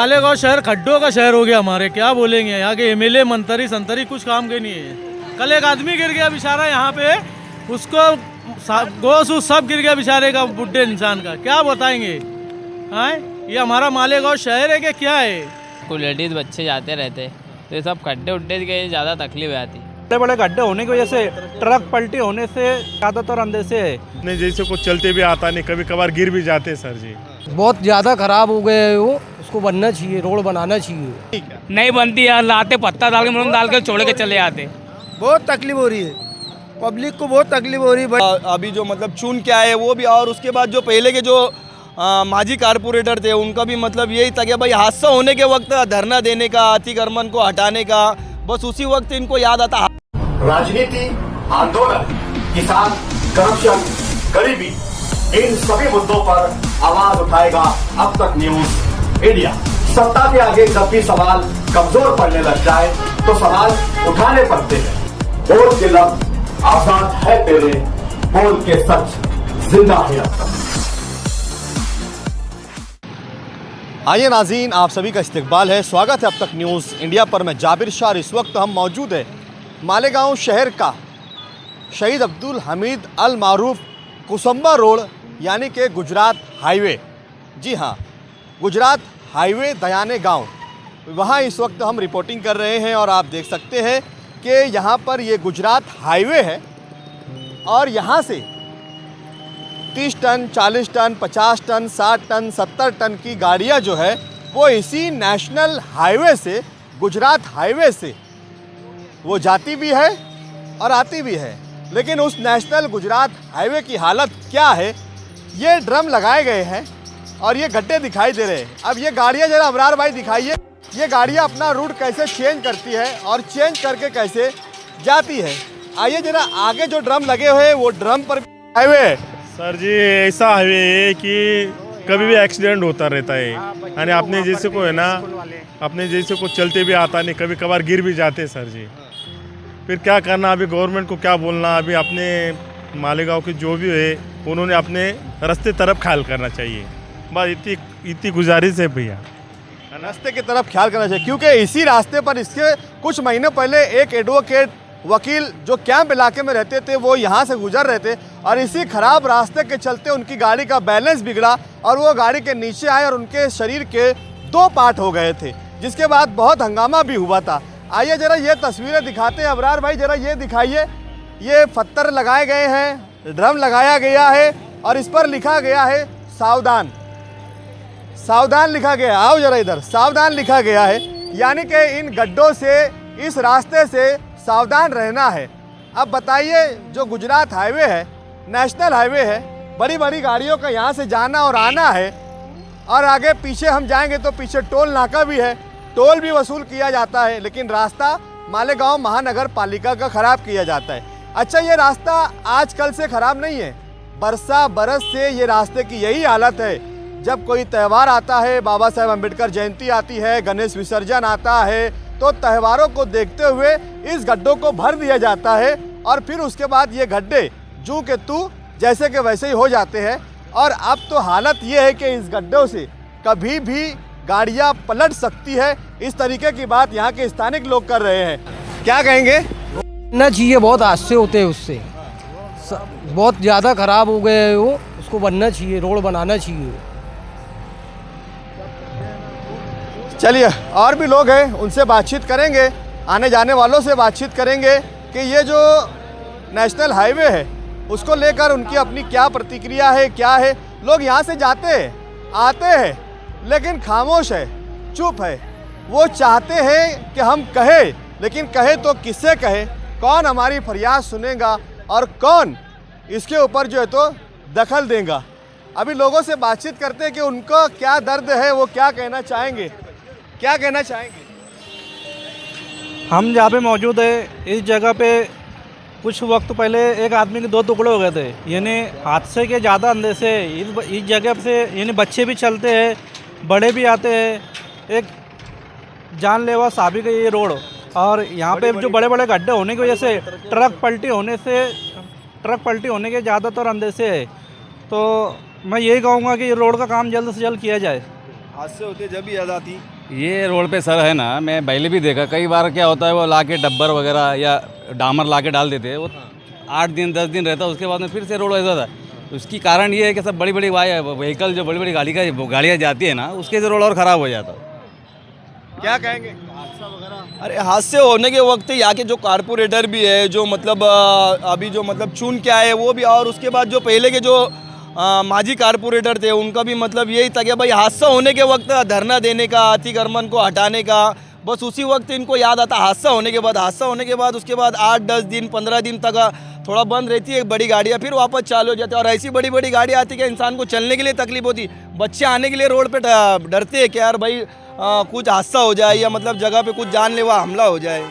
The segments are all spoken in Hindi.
मालेगांव शहर खड्डों का शहर हो गया हमारे, क्या बोलेंगे। यहाँ के एमएलए मंत्री संतरी कुछ काम के नहीं है। कल एक आदमी गिर गया बेचारा यहाँ पे, उसको गोश सब गिर गया बेचारे का, बुढ़े इंसान का, क्या बताएंगे। हाँ, ये हमारा मालेगांव शहर है कि क्या है। कोई लेडीज बच्चे जाते रहते तो ये सब खड्डे उड्डे के ज़्यादा तकलीफ आती। बड़े बड़े गड्ढे होने की वजह से, ट्रक पलटी होने से ज़्यादातर अंदेशे है। नहीं, जैसे कुछ चलते भी आता नहीं, कभी कभार गिर भी जाते सर जी। बहुत ज़्यादा खराब हो गए वो, उसको बनना चाहिए, रोड बनाना चाहिए। नहीं बनती यार, लाते पत्ता डाल के मुरम डाल के छोड़ के चले आते। बहुत तकलीफ हो रही है, पब्लिक को बहुत तकलीफ हो रही है। अभी जो मतलब चुन के आए वो भी, और उसके बाद जो पहले के जो माजी कारपोरेटर थे उनका भी मतलब यही था कि भाई हादसा होने के वक्त धरना देने का, अतिक्रमण को हटाने का, बस उसी वक्त इनको याद आता। राजनीति, आंदोलन, किसान, करप्शन, गरीबी, इन सभी मुद्दों पर आवाज उठाएगा अब तक न्यूज इंडिया। सत्ता के आगे जब भी सवाल कमजोर पड़ने लग जाए तो सवाल उठाने पड़ते हैं। बोल के लफ्ज आजाद है तेरे, बोल के सच जिंदा है अब तक। आइए नाज़रीन, आप सभी का इस्तकबाल है, स्वागत है अब तक न्यूज़ इंडिया पर। मैं जाबिर शाह। इस वक्त हम मौजूद है मालेगांव शहर का शहीद अब्दुल हमीद अल मारूफ कुसुम्बा रोड यानी कि गुजरात हाईवे। जी हाँ, गुजरात हाईवे दयाने गांव, वहाँ इस वक्त हम रिपोर्टिंग कर रहे हैं। और आप देख सकते हैं कि यहाँ पर ये गुजरात हाईवे है और यहाँ से 30 ton, 40 ton, 50 ton, 60 ton, 70 ton की गाड़ियाँ जो है वो इसी नेशनल हाईवे से, गुजरात हाईवे से वो जाती भी है और आती भी है। लेकिन उस नेशनल गुजरात हाईवे की हालत क्या है, ये ड्रम लगाए गए हैं और ये गड्ढे दिखाई दे रहे हैं। अब ये गाड़ियाँ जरा अबरार भाई दिखाइए, ये गाड़ियाँ अपना रूट कैसे चेंज करती है और चेंज करके कैसे जाती है। आइए जरा आगे जो ड्रम लगे हुए हैं वो ड्रम पर हाईवे है। सर जी, ऐसा हाईवे है कि कभी भी एक्सीडेंट होता रहता है। यानी अपने जैसे को है ना, अपने जैसे को चलते भी आता नहीं, कभी कभार गिर भी जाते सर जी। फिर क्या करना, अभी गवर्नमेंट को क्या बोलना। अभी अपने मालेगांव के जो भी है उन्होंने अपने रास्ते तरफ ख्याल करना चाहिए, बस इतनी गुजारिश है भैया। रास्ते की तरफ ख्याल करना चाहिए, क्योंकि इसी रास्ते पर इसके कुछ महीने पहले एक एडवोकेट वकील जो कैंप इलाके में रहते थे वो यहाँ से गुजर रहे थे और इसी खराब रास्ते के चलते उनकी गाड़ी का बैलेंस बिगड़ा और वो गाड़ी के नीचे आए और उनके शरीर के 2 पार्ट हो गए थे, जिसके बाद बहुत हंगामा भी हुआ था। आइए जरा ये तस्वीरें दिखाते हैं। अबरार भाई जरा ये दिखाइए, ये पत्थर लगाए गए हैं, ड्रम लगाया गया है और इस पर लिखा गया है सावधान। सावधान लिखा गया, आओ जरा इधर, सावधान लिखा गया है, यानी कि इन गड्ढों से, इस रास्ते से सावधान रहना है। अब बताइए, जो गुजरात हाईवे है, नेशनल हाईवे है, बड़ी बड़ी गाड़ियों का यहाँ से जाना और आना है और आगे पीछे हम जाएंगे तो पीछे टोल नाका भी है, टोल भी वसूल किया जाता है, लेकिन रास्ता मालेगांव महानगर पालिका का ख़राब किया जाता है। अच्छा, ये रास्ता आजकल से ख़राब नहीं है, बरस से ये रास्ते की यही हालत है। जब कोई त्यौहार आता है, बाबा साहेब अम्बेडकर जयंती आती है, गणेश विसर्जन आता है, तो त्योहारों को देखते हुए इस गड्ढों को भर दिया जाता है और फिर उसके बाद ये गड्ढे जू के तू जैसे के वैसे ही हो जाते हैं। और अब तो हालत ये है कि इस गड्ढों से कभी भी गाड़ियां पलट सकती है। इस तरीके की बात यहाँ के स्थानिक लोग कर रहे हैं। क्या कहेंगे? बनना चाहिए, बहुत हादसे होते हैं उससे, बहुत ज़्यादा खराब हो गए वो, उसको बनना चाहिए, रोड बनाना चाहिए। चलिए, और भी लोग हैं, उनसे बातचीत करेंगे, आने जाने वालों से बातचीत करेंगे कि ये जो नेशनल हाईवे है उसको लेकर उनकी अपनी क्या प्रतिक्रिया है, क्या है। लोग यहाँ से जाते हैं, आते हैं, लेकिन खामोश है, चुप है। वो चाहते हैं कि हम कहें, लेकिन कहे तो किससे कहे, कौन हमारी फरियाद सुनेगा और कौन इसके ऊपर जो है तो दखल देगा। अभी लोगों से बातचीत करते हैं कि उनको क्या दर्द है, वो क्या कहना चाहेंगे, क्या कहना चाहेंगे। हम जहाँ पे मौजूद है, इस जगह पे कुछ वक्त पहले एक आदमी के 2 टुकड़े हो गए थे, यानी हादसे के ज़्यादा अंदेशे इस जगह से, यानी बच्चे भी चलते हैं, बड़े भी आते हैं। एक जानलेवा साबित है ये रोड। और यहाँ पे जो बड़े बड़े गड्ढे होने की वजह से, ट्रक पलटी होने के ज़्यादातर अंदेशे है। तो मैं यही कहूँगा कि ये रोड का काम जल्द से जल्द किया जाए। हादसे होते जब भी याद आती। ये रोड पे सर है ना, मैं पहले भी देखा कई बार, क्या होता है वो ला के डब्बर वगैरह या डामर ला के डाल देते हैं, वो 8 दिन 10 दिन रहता है, उसके बाद में फिर से रोड ऐसा था। उसकी कारण ये है कि सब बड़ी बड़ी व्हीकल जो बड़ी बड़ी गाड़ियाँ जाती है ना, उसके से रोड और ख़राब हो जाता है। क्या कहेंगे हादसा वगैरह? अरे हादसे होने के वक्त यहाँ के जो कारपोरेटर भी है, जो मतलब अभी जो मतलब चुन के आए वो भी, और उसके बाद जो पहले के जो माजी कारपोरेटर थे उनका भी मतलब यही था कि भाई हादसा होने के वक्त धरना देने का, अतिक्रमण को हटाने का, बस उसी वक्त इनको याद आता। हादसा होने के बाद उसके बाद 8-10 दिन 15 दिन तक थोड़ा बंद रहती है बड़ी गाड़ियाँ, फिर वापस चालू हो जाती है। और ऐसी बड़ी बड़ी गाड़ियाँ आती है कि इंसान को चलने के लिए तकलीफ होती, बच्चे आने के लिए रोड पे डरते हैं कि यार भाई कुछ हादसा हो जाए या मतलब जगह पे कुछ जानलेवा हमला हो जाए।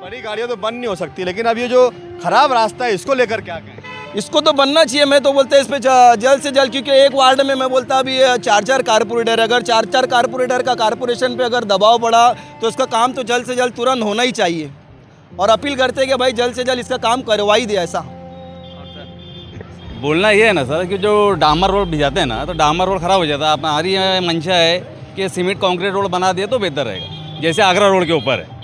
बड़ी गाड़ियाँ तो बंद नहीं हो सकती, लेकिन अब ये जो खराब रास्ता है इसको लेकर क्या कहें? इसको तो बनना चाहिए। मैं तो बोलता है इस पे जल्द से जल्द, क्योंकि एक वार्ड में मैं बोलता अभी 4-4 कारपोरेटर, अगर 4-4 कारपोरेटर का कारपोरेशन पे अगर दबाव पड़ा तो इसका काम तो जल्द से जल्द तुरंत होना ही चाहिए। और अपील करते हैं कि भाई जल्द से जल्द इसका काम करवाई दे। ऐसा बोलना ये है ना सर कि जो डामर रोड भिजाते हैं ना, तो डामर रोड ख़राब हो जाता है। हमारी मंशा है कि सीमेंट कंक्रीट रोड बना दिए तो बेहतर रहेगा, जैसे आगरा रोड के ऊपर है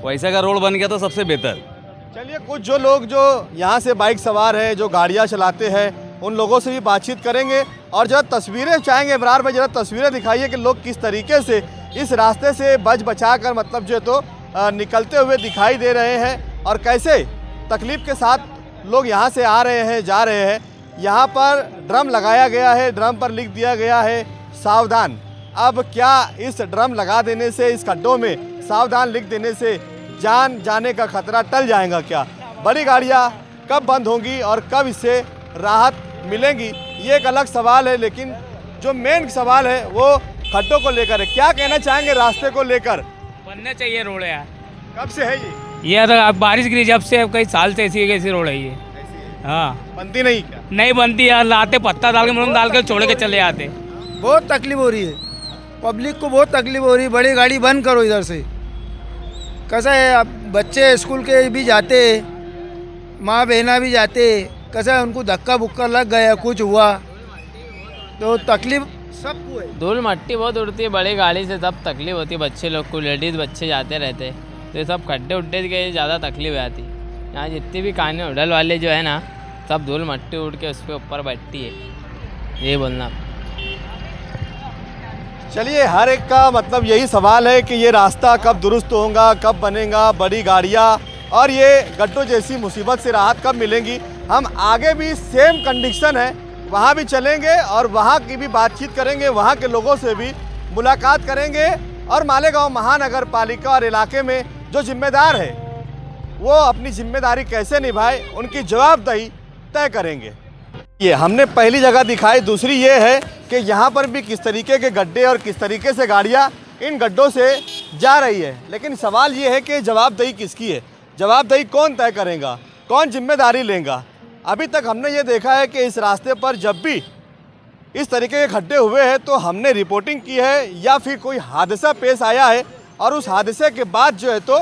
वैसे का रोड बन गया तो सबसे बेहतर। चलिए, कुछ जो लोग जो यहाँ से बाइक सवार हैं, जो गाड़ियाँ चलाते हैं, उन लोगों से भी बातचीत करेंगे और जरा तस्वीरें चाहेंगे। इमरान भाई, जरा तस्वीरें दिखाइए कि लोग किस तरीके से इस रास्ते से बच बचा कर मतलब जो है तो निकलते हुए दिखाई दे रहे हैं और कैसे तकलीफ के साथ लोग यहाँ से आ रहे हैं, जा रहे हैं। यहाँ पर ड्रम लगाया गया है, ड्रम पर लिख दिया गया है सावधान। अब क्या इस ड्रम लगा देने से, इस खड्डों में सावधान लिख देने से जान जाने का खतरा टल जाएगा क्या? बड़ी गाड़ियाँ कब बंद होंगी और कब इससे राहत मिलेंगी, ये एक अलग सवाल है। लेकिन जो मेन सवाल है वो खड्डों को लेकर है। क्या कहना चाहेंगे रास्ते को लेकर? बनना चाहिए रोड यार। कब से है ये अगर अब बारिश गिरी जब से, अब कई साल से ऐसी रोड है ये। हाँ, बनती नहीं क्या? नहीं बनती यार, लाते पत्ता डाल के मुरम डाल के छोड़ के चले आते। बहुत तकलीफ हो रही है, पब्लिक को बहुत तकलीफ हो रही है। बड़ी गाड़ी बंद करो इधर से। कैसा है, अब बच्चे स्कूल के भी जाते, माँ बहना भी जाते, कैसा है उनको धक्का बुक्का लग गया, कुछ हुआ तो तकलीफ सबको है। धूल मट्टी बहुत उड़ती है बड़ी गाड़ी से, तब तकलीफ होती है बच्चे लोग को। लेडीज़ बच्चे जाते रहते हैं तो ये सब खड्डे उड्डे के ज़्यादा तकलीफ आती। यहाँ जितनी भी काने होटल वाले जो है ना, सब धूल मट्टी उड़ के उसके ऊपर बैठती है, ये बोलना। चलिए, हर एक का मतलब यही सवाल है कि ये रास्ता कब दुरुस्त होगा, कब बनेगा, बड़ी गाड़ियाँ और ये गड्ढों जैसी मुसीबत से राहत कब मिलेंगी। हम आगे भी सेम कंडीशन है, वहाँ भी चलेंगे और वहाँ की भी बातचीत करेंगे, वहाँ के लोगों से भी मुलाकात करेंगे और मालेगांव महानगर पालिका और इलाके में जो जिम्मेदार है वो अपनी जिम्मेदारी कैसे निभाए, उनकी जवाबदेही तय करेंगे। ये हमने पहली जगह दिखाई। दूसरी ये है कि यहाँ पर भी किस तरीके के गड्ढे और किस तरीके से गाड़ियाँ इन गड्ढों से जा रही है। लेकिन सवाल ये है कि जवाबदेही किसकी है, जवाबदेही कौन तय करेगा, कौन जिम्मेदारी लेगा। अभी तक हमने ये देखा है कि इस रास्ते पर जब भी इस तरीके के खड्डे हुए हैं तो हमने रिपोर्टिंग की है या फिर कोई हादसा पेश आया है और उस हादसे के बाद जो है तो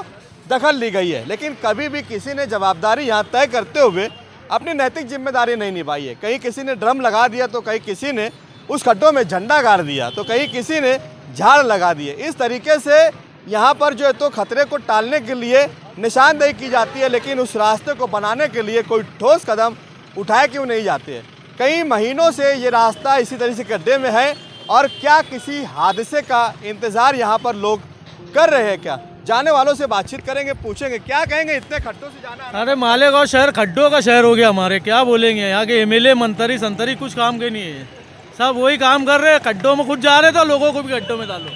दखल ली गई है। लेकिन कभी भी किसी ने जवाबदारी यहाँ तय करते हुए अपनी नैतिक जिम्मेदारी नहीं निभाई है। कहीं किसी ने ड्रम लगा दिया तो कहीं किसी ने उस खड्डों में झंडा गाड़ दिया तो कहीं किसी ने झाड़ लगा दिए। इस तरीके से यहाँ पर जो है तो खतरे को टालने के लिए निशानदेही की जाती है, लेकिन उस रास्ते को बनाने के लिए कोई ठोस कदम उठाए क्यों नहीं जाते हैं। कई महीनों से ये रास्ता इसी तरह से गड्ढे में है और क्या किसी हादसे का इंतज़ार यहाँ पर लोग कर रहे हैं क्या? जाने वालों से बातचीत करेंगे, पूछेंगे क्या कहेंगे इतने खड्डों से जाना। अरे मालेगांव शहर खड्डों का शहर हो गया हमारे, क्या बोलेंगे। यहाँ के एमएलए मंत्री संतरी कुछ काम के नहीं है, सब वही काम कर रहे हैं। खड्डों में खुद जा रहे तो लोगों को भी खड्डों में डालो।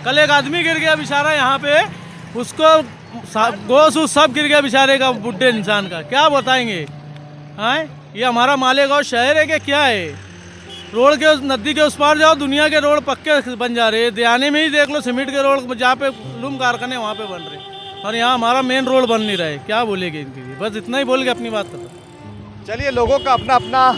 कल एक आदमी गिर गया बेचारा यहाँ पे, उसको गोश सब गिर गया बेचारे का, बुढ़े इंसान का, क्या बताएंगे। हाँ, ये हमारा मालेगांव शहर है कि क्या है? रोड के नदी के उस पार जाओ, दुनिया के रोड पक्के बन जा रहे हैं। दियाने में ही देख लो, सीमेंट के रोड जहाँ पे लूम कारखाने वहाँ पे बन रहे, और यहाँ हमारा मेन रोड बन नहीं रहा है। क्या बोलेंगे इनके लिए? बस इतना ही बोल के अपनी बात खत्म। चलिए, लोगों का अपना अपना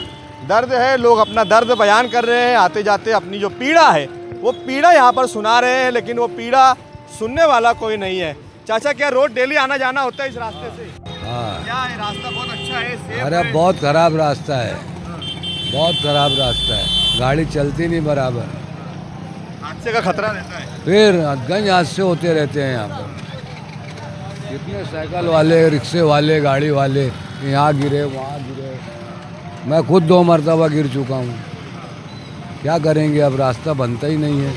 दर्द है, लोग अपना दर्द बयान कर रहे हैं। आते जाते अपनी जो पीड़ा है वो पीड़ा यहाँ पर सुना रहे हैं, लेकिन वो पीड़ा सुनने वाला कोई नहीं है। चाचा, क्या रोड डेली आना जाना होता है इस रास्ते से? हाँ, क्या है, रास्ता बहुत अच्छा है, सेफ अरे है? बहुत खराब रास्ता है, बहुत खराब रास्ता है, गाड़ी चलती नहीं बराबर। हादसे का खतरा रहता है। फिर गंज हादसे होते रहते हैं यहाँ पर। कितने साइकिल वाले, रिक्शे वाले, गाड़ी वाले यहाँ गिरे वहाँ गिरे। मैं खुद 2 मरतबा गिर चुका हूँ। क्या करेंगे, अब रास्ता बनता ही नहीं है।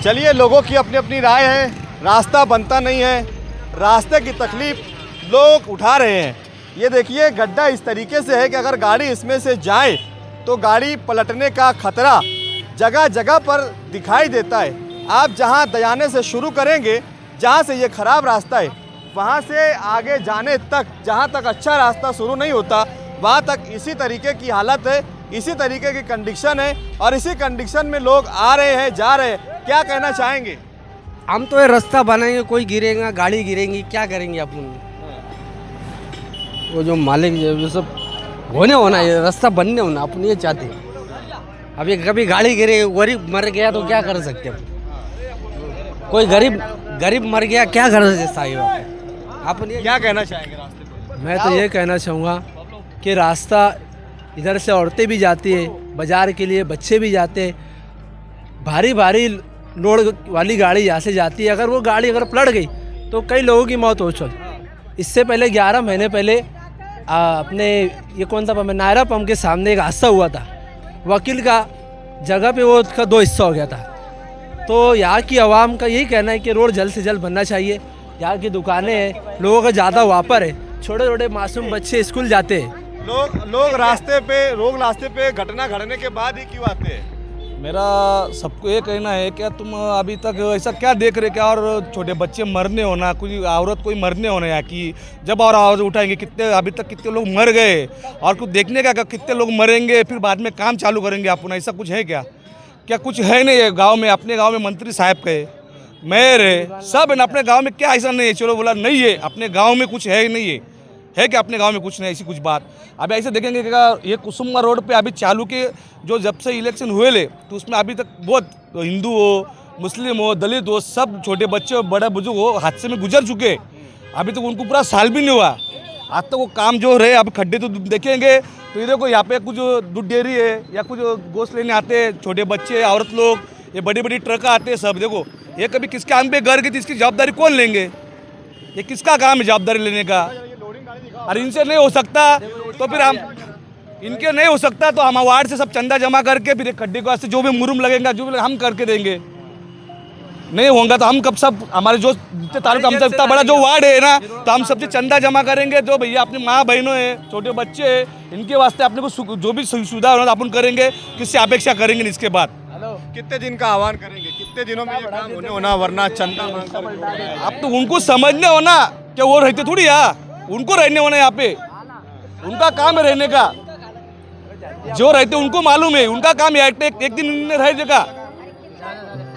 चलिए, लोगों की अपनी अपनी राय है। रास्ता बनता नहीं है, रास्ते की तकलीफ लोग उठा रहे हैं। ये देखिए, गड्ढा इस तरीके से है कि अगर गाड़ी इसमें से जाए तो गाड़ी पलटने का खतरा जगह जगह पर दिखाई देता है। आप जहां दयाने से शुरू करेंगे, जहां से ये ख़राब रास्ता है, वहां से आगे जाने तक, जहां तक अच्छा रास्ता शुरू नहीं होता, वहां तक इसी तरीके की हालत है, इसी तरीके की कंडीशन है और इसी कंडीशन में लोग आ रहे हैं, जा रहे हैं। क्या कहना चाहेंगे? हम तो ये रास्ता बनाएंगे, कोई गिरेगा, गाड़ी गिरेंगी, क्या करेंगे अपन? वो जो मालिक जो सब होना ये रास्ता बनने होना, अपन ये चाहते हैं। अभी कभी गाड़ी गिरे, गरीब मर गया तो क्या कर सकते हैं? कोई गरीब मर गया, क्या कर सकते हैं? अपन ये क्या कहना चाहेंगे रास्ते पर? मैं तो ये कहना चाहूँगा कि रास्ता इधर से औरतें भी जाती है, बाज़ार के लिए बच्चे भी जाते हैं, भारी लोड वाली गाड़ी यहाँ से जाती है। अगर वो गाड़ी अगर पलट गई तो कई लोगों की मौत हो चुकी। इससे पहले 11 महीने पहले अपने ये कौन सा पंप है, नायरा पंप के सामने एक हादसा हुआ था। वकील का जगह पे वो उसका 2 हिस्सा हो गया था। तो यहाँ की आवाम का यही कहना है कि रोड जल्द से जल्द बनना चाहिए। यहाँ की दुकानें हैं, लोगों का ज़्यादा वापर है, छोटे छोटे मासूम बच्चे स्कूल जाते हैं। लोग रास्ते पे घटना घटने के बाद ही क्यों आते हैं? मेरा सबको ये कहना है क्या तुम अभी तक ऐसा क्या देख रहे, क्या और छोटे बच्चे मरने होना, कोई औरत कोई मरने होना यहाँ की, जब और आवाज़ उठाएंगे कितने अभी तक कितने लोग मर गए और कुछ देखने का कितने लोग मरेंगे, फिर बाद में काम चालू करेंगे अपन, ऐसा कुछ है क्या? क्या कुछ है नहीं है गांव में? अपने गांव में मंत्री साहब के मेयर है, सब है ना अपने गांव में, क्या ऐसा नहीं है? चलो बोला नहीं है, अपने गांव में कुछ है नहीं है क्या अपने गांव में कुछ नहीं, ऐसी कुछ बात। अभी ऐसे देखेंगे कि ये कुसुम्बा रोड पे अभी चालू के जो जब से इलेक्शन हुए ले, तो उसमें अभी तक बहुत हिंदू हो, मुस्लिम हो, दलित हो, सब छोटे बच्चे हो, बड़े बुजुर्ग हो, हादसे में गुजर चुके। अभी तक उनको पूरा साल भी नहीं हुआ। आज तक वो काम जो रहे, अब खड्डे तो देखेंगे तो ये देखो यहाँ पे कुछ दूध डेयरी है या कुछ गोश्त लेने आते हैं छोटे बच्चे, औरत लोग, ये बड़ी बड़ी ट्रक आते हैं सब। देखो ये कभी किसके आम पे घर की तो इसकी जवाबदारी कौन लेंगे? ये किसका काम है जवाबदारी लेने का? और इनसे नहीं हो सकता तो फिर हम इनके नहीं हो सकता तो हम वार्ड से सब चंदा जमा करके फिर एक खड्डे को वास्ते जो भी मुरुम लगेगा जो भी हम करके देंगे। नहीं होगा तो हम कब सब हमारे जो तालुका हमसे इतना बड़ा जो वार्ड है ना, तो हम सबसे चंदा जमा करेंगे। जो भैया अपनी माँ बहनों हैं, छोटे बच्चे हैं, इनके वास्ते अपने को जो भी सुविधा होना अपन करेंगे। किससे अपेक्षा करेंगे इसके बाद? कितने दिन का आह्वान करेंगे? कितने दिनों में ये काम होना, वरना चंदा अब तो उनको समझने होना कि वो रहते थोड़ी यहाँ, उनको रहने होना यहाँ पे, उनका काम है रहने का। जो रहते उनको मालूम है, उनका काम है एक दिन रह जाएगा।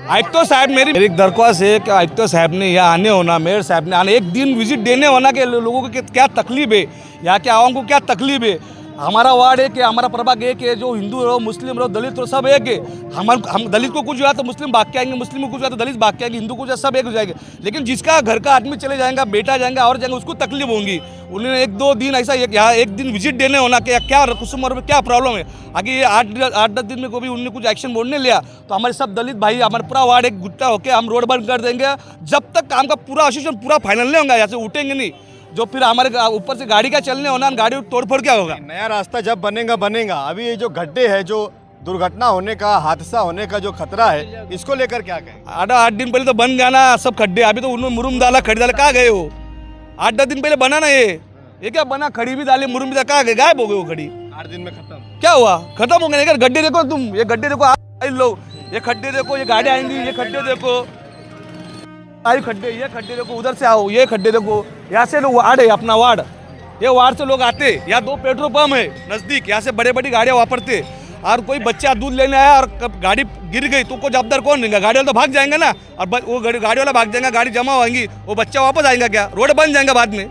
आयुक्त साहब मेरी एक दरख्वास्त है कि आयुक्त साहब ने यहाँ आने होना, मेयर साहब ने आने, एक दिन विजिट देने होना कि लोगों को क्या तकलीफ है, यहाँ के आवाम को क्या तकलीफ है। हमारा वार्ड है कि हमारा प्रभाग एक है, जो हिंदू रहो, मुस्लिम रहो, दलित रहो, सब एक है। हम दलित को कुछ हुआ तो मुस्लिम भाग के आएंगे, मुस्लिम को कुछ हुआ तो दलित भाग के आएंगे, हिंदू को कुछ सब एक हो जाएंगे। लेकिन जिसका घर का आदमी चले जाएगा, बेटा जाएगा और जाएंगे, उसको तकलीफ होंगी। उन्होंने 1-2 दिन ऐसा यहाँ एक दिन विजिट देने होना कि क्या कुसुम में क्या प्रॉब्लम है। आगे ये 8-10 दिन में को भी उन्होंने कुछ एक्शन बोलने लिया तो हमारे सब दलित भाई, हमारे पूरा वार्ड एक गुट्टा होकर हम रोड बंद कर देंगे जब तक काम का पूरा एसोसिएशन पूरा फाइनल नहीं होगा। यहाँ से उठेंगे नहीं, जो फिर हमारे ऊपर से गाड़ी का चलने होना, गाड़ी तोड़फोड़ क्या होगा? नया रास्ता जब बनेगा। अभी ये जो गड्ढे है, जो दुर्घटना होने का, हादसा होने का जो खतरा है, इसको लेकर क्या कहें? 8 दिन पहले तो बन गया ना सब खड्डे। अभी तो उन्होंने मुरुम डाला, खड़ी डाला, कहाँ गए हो? 8-10 दिन पहले बना ना ये क्या बना? खड़ी भी डाली, मुरुम भी डाला, कहाँ गए? गायब हो गए वो खड़ी। 8 दिन में खत्म। क्या हुआ? खत्म हो गया। गड्ढे देखो तुम, ये गड्ढे देखो, आप लोग ये खड्डे देखो, ये गाड़ी आएंगी, ये खड्डे देखो, सारी खड्डे, ये खड्डे देखो, उधर से आओ, ये खड्डे देखो। यहाँ से लोग वार्ड है, अपना वार्ड, ये वार्ड से लोग आते। यहाँ 2 पेट्रोल पंप है नज़दीक, यहाँ से बड़ी गाड़ियाँ वापरते। और कोई बच्चा दूध लेने आया और गाड़ी गिर गई तो को जवाबदार कौन लेगा? गाड़ी वाला तो भाग जाएंगे ना, और वो गाड़ी वाला भाग जाएगा, गाड़ी जमा होगी, वो बच्चा वापस आएगा क्या? रोड बन जाएगा बाद में,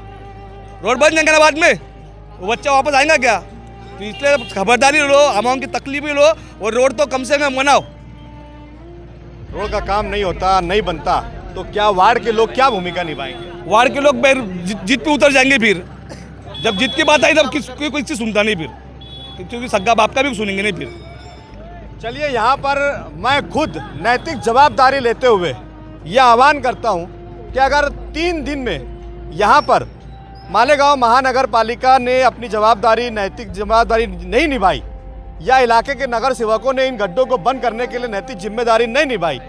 रोड बन जाएंगे ना बाद में, वो बच्चा वापस आएगा क्या? तो इसलिए खबरदारी लो, आवाम की तकलीफ भी लो और रोड तो कम से कम बनाओ। रोड का काम नहीं होता, नहीं बनता, तो क्या वार्ड के लोग क्या भूमिका निभाएंगे? वार्ड के लोग जीत पे उतर जाएंगे। फिर जब जीत की बात आई तब किसी सुनता नहीं, फिर क्योंकि सग्गा बाप का भी सुनेंगे नहीं। फिर चलिए यहाँ पर मैं खुद नैतिक जवाबदारी लेते हुए यह आह्वान करता हूँ कि अगर 3 दिन में यहाँ पर मालेगांव महानगर पालिका ने अपनी जवाबदारी नैतिक जवाबदारी नहीं निभाई या इलाके के नगर सेवकों ने इन गड्ढों को बंद करने के लिए नैतिक जिम्मेदारी नहीं निभाई,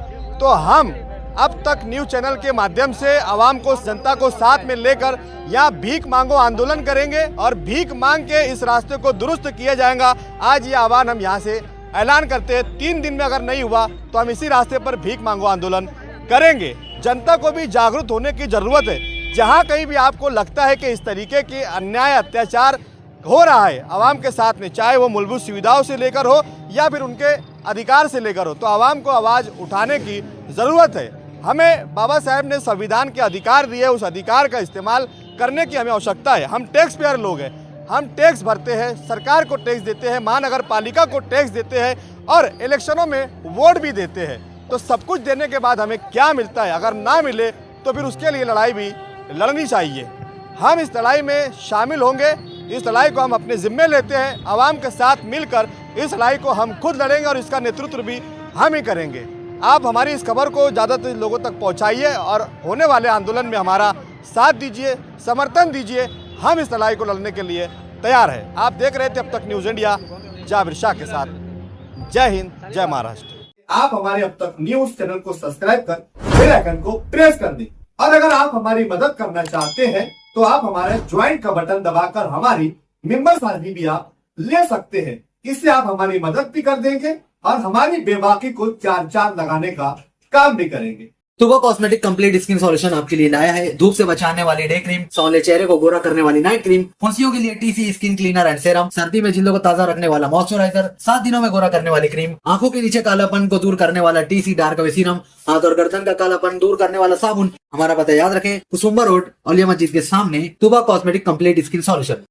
तो हम अब तक न्यूज़ चैनल के माध्यम से आवाम को, जनता को साथ में लेकर यहाँ भीख मांगो आंदोलन करेंगे और भीख मांग के इस रास्ते को दुरुस्त किया जाएगा। आज ये आह्वान हम यहाँ से ऐलान करते हैं। 3 दिन में अगर नहीं हुआ तो हम इसी रास्ते पर भीख मांगो आंदोलन करेंगे। जनता को भी जागरूक होने की ज़रूरत है। जहाँ कहीं भी आपको लगता है कि इस तरीके के अन्याय अत्याचार हो रहा है आवाम के साथ में, चाहे वो मूलभूत सुविधाओं से लेकर हो या फिर उनके अधिकार से लेकर हो, तो आवाम को आवाज़ उठाने की ज़रूरत है। हमें बाबा साहेब ने संविधान के अधिकार दिए, उस अधिकार का इस्तेमाल करने की हमें आवश्यकता है। हम टैक्स पेयर लोग हैं, हम टैक्स भरते हैं, सरकार को टैक्स देते हैं, महानगर पालिका को टैक्स देते हैं और इलेक्शनों में वोट भी देते हैं। तो सब कुछ देने के बाद हमें क्या मिलता है? अगर ना मिले तो फिर उसके लिए लड़ाई भी लड़नी चाहिए। हम इस लड़ाई में शामिल होंगे, इस लड़ाई को हम अपने जिम्मे लेते हैं। आवाम के साथ मिलकर इस लड़ाई को हम खुद लड़ेंगे और इसका नेतृत्व भी हम ही करेंगे। आप हमारी इस खबर को ज़्यादातर लोगों तक पहुंचाइए और होने वाले आंदोलन में हमारा साथ दीजिए, समर्थन दीजिए। हम इस लड़ाई को लड़ने के लिए तैयार हैं। आप देख रहे थे अब तक न्यूज़ इंडिया, जाबिर शाह के साथ। जय हिंद, जय महाराष्ट्र। आप हमारे अब तक न्यूज चैनल को सब्सक्राइब कर बेल आइकन को प्रेस कर दें और अगर आप हमारी मदद करना चाहते हैं तो आप हमारे ज्वाइन का बटन दबाकर हमारी मेंबर्स आईडी भी आप ले सकते हैं। इससे आप हमारी मदद भी कर देंगे और हमारी बेबाकी को 4 लगाने का काम भी करेंगे। तुबा कॉस्मेटिक कंप्लीट स्किन सॉल्यूशन आपके लिए लाया है। धूप से बचाने वाली डे क्रीम, सौंदर्य चेहरे को गोरा करने वाली नाइट क्रीम, फुंसियों के लिए TC skin cleaner and serum, सर्दी में जिल्दों को ताजा रखने वाला मॉइस्चराइजर, 7 दिनों में गोरा करने वाली क्रीम, आंखों के नीचे कालापन को दूर करने वाला टीसी डार्क वे सीरम, हाथ और गर्दन का कालापन दूर करने वाला साबुन। हमारा पता याद रखें, कुसुम्बा रोड, औलिया मस्जिद के सामने, तुबा कॉस्मेटिक कंप्लीट स्किन सॉल्यूशन।